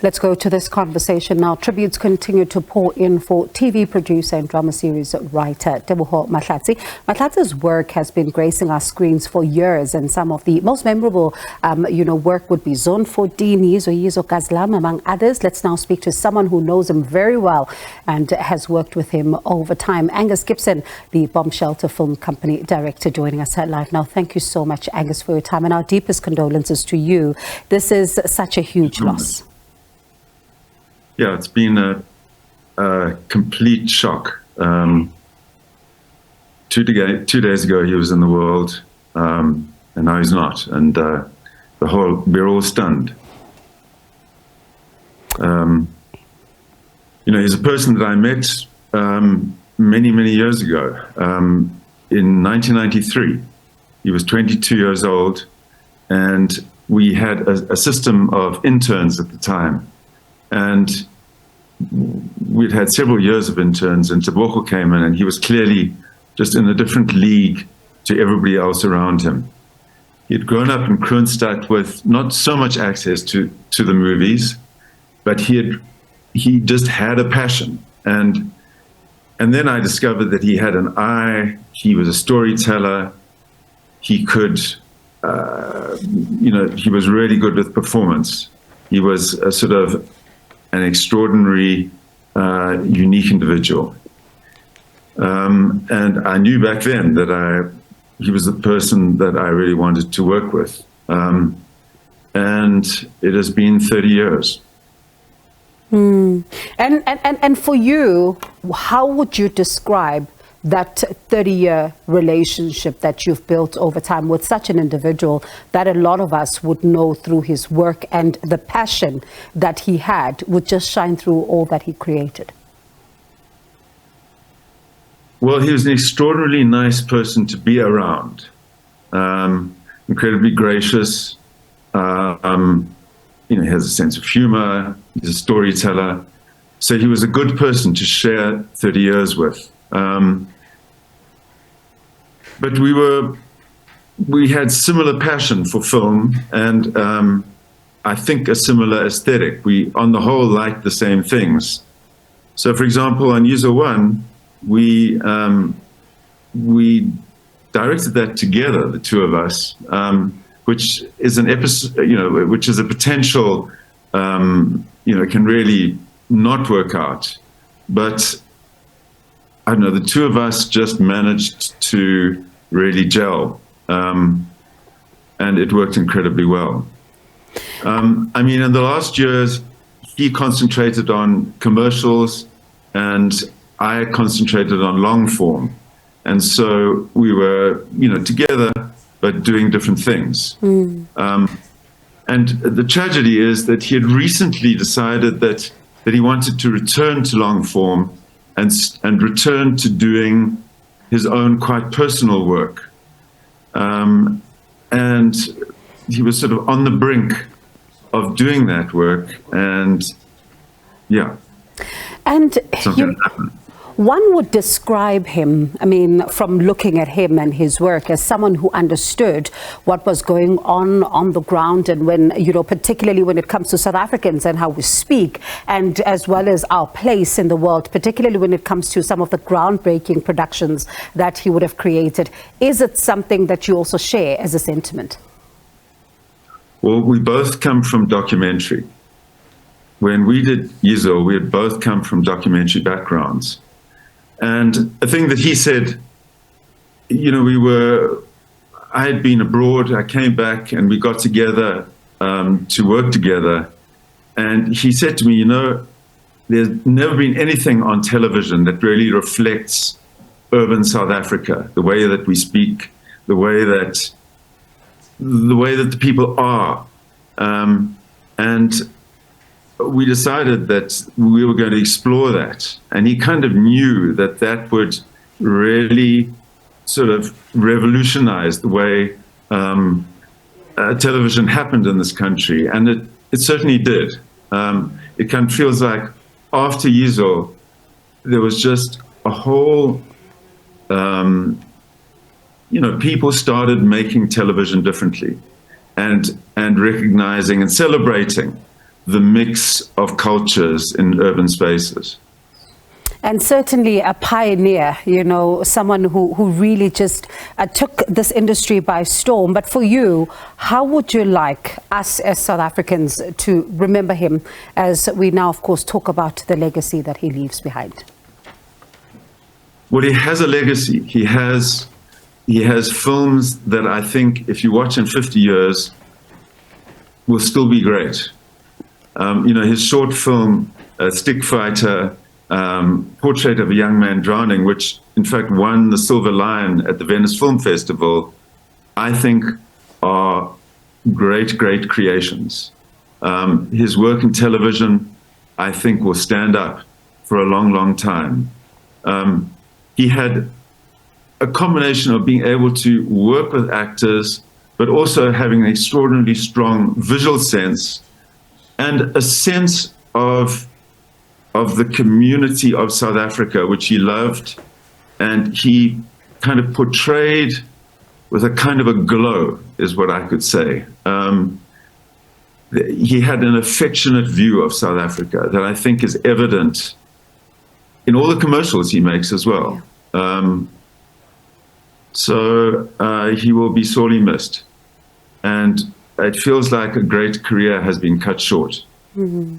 Let's go to this conversation now. Tributes continue to pour in for TV producer and drama series writer Teboho Mahlatsi. Mahlatsi's work has been gracing our screens for years, and some of the most memorable, work would be Zone 14, Yizo Yizo, Gaz'Lam, among others. Let's now speak to someone who knows him very well and has worked with him over time. Angus Gibson, the Bomb Shelter Film Company director, joining us live now. Thank you so much, Angus, for your time, and our deepest condolences to you. This is such a huge loss. Yeah, it's been a complete shock. 2 days ago, he was in the world, and now he's not. And we're all stunned. He's a person that I met many, many years ago. In 1993, he was 22 years old, and we had a system of interns at the time. And we'd had several years of interns, and Teboho came in, and he was clearly just in a different league to everybody else around him. He had grown up in Kroonstad with not so much access to the movies, but he just had a passion. And then I discovered that he had an eye. He was a storyteller. He could, he was really good with performance. He was a sort of an extraordinary, unique individual. And I knew back then that he was the person that I really wanted to work with. And it has been 30 years. And for you, how would you describe that 30-year relationship that you've built over time with such an individual that a lot of us would know through his work, and the passion that he had would just shine through all that he created? Well, he was an extraordinarily nice person to be around. Incredibly gracious. He has a sense of humor. He's a storyteller. So he was a good person to share 30 years with. But we had similar passion for film, and I think a similar aesthetic. We, on the whole, liked the same things. So, for example, on Yizo 1, we directed that together, the two of us, which is an episode, which is a potential, can really not work out, but I don't know, the two of us just managed to really gel, and it worked incredibly well. In the last years, he concentrated on commercials, and I concentrated on long form. And so we were, together, but doing different things. And the tragedy is that he had recently decided that he wanted to return to long form and return to doing his own quite personal work. And he was sort of on the brink of doing that work, and yeah. And one would describe him, from looking at him and his work, as someone who understood what was going on the ground, and when, particularly when it comes to South Africans and how we speak, and as well as our place in the world, particularly when it comes to some of the groundbreaking productions that he would have created. Is it something that you also share as a sentiment? Well, we both come from documentary. When we did Yizo, we had both come from documentary backgrounds. And a thing that he said, I had been abroad, I came back, and we got together to work together. And he said to me, there's never been anything on television that really reflects urban South Africa, the way that we speak, the way that the people are. And we decided that we were going to explore that. And he kind of knew that would really sort of revolutionize the way television happened in this country. And it certainly did. It kind of feels like after Yizo, there was just a whole, people started making television differently and recognizing and celebrating the mix of cultures in urban spaces. And certainly a pioneer, you know, someone who really just took this industry by storm. But for you, how would you like us as South Africans to remember him as we now, of course, talk about the legacy that he leaves behind? Well, he has a legacy. He has films that I think if you watch in 50 years will still be great. You know, his short film, Stick Fighter, Portrait of a Young Man Drowning, which in fact won the Silver Lion at the Venice Film Festival, I think are great, great creations. His work in television, I think, will stand up for a long, long time. He had a combination of being able to work with actors, but also having an extraordinarily strong visual sense and a sense of the community of South Africa, which he loved, and he kind of portrayed with a kind of a glow, is what I could say. He had an affectionate view of South Africa that I think is evident in all the commercials he makes as well. So he will be sorely missed. And it feels like a great career has been cut short. Mm-hmm.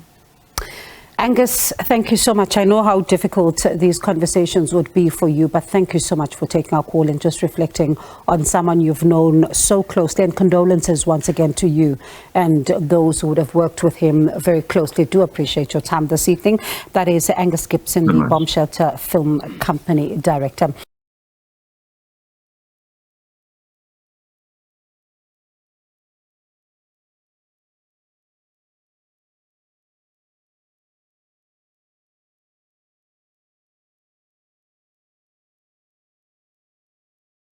Angus, thank you so much. I know how difficult these conversations would be for you, but thank you so much for taking our call and just reflecting on someone you've known so closely. And condolences once again to you and those who would have worked with him very closely. Do appreciate your time this evening. That is Angus Gibson, the Bomb Shelter Film Company Director.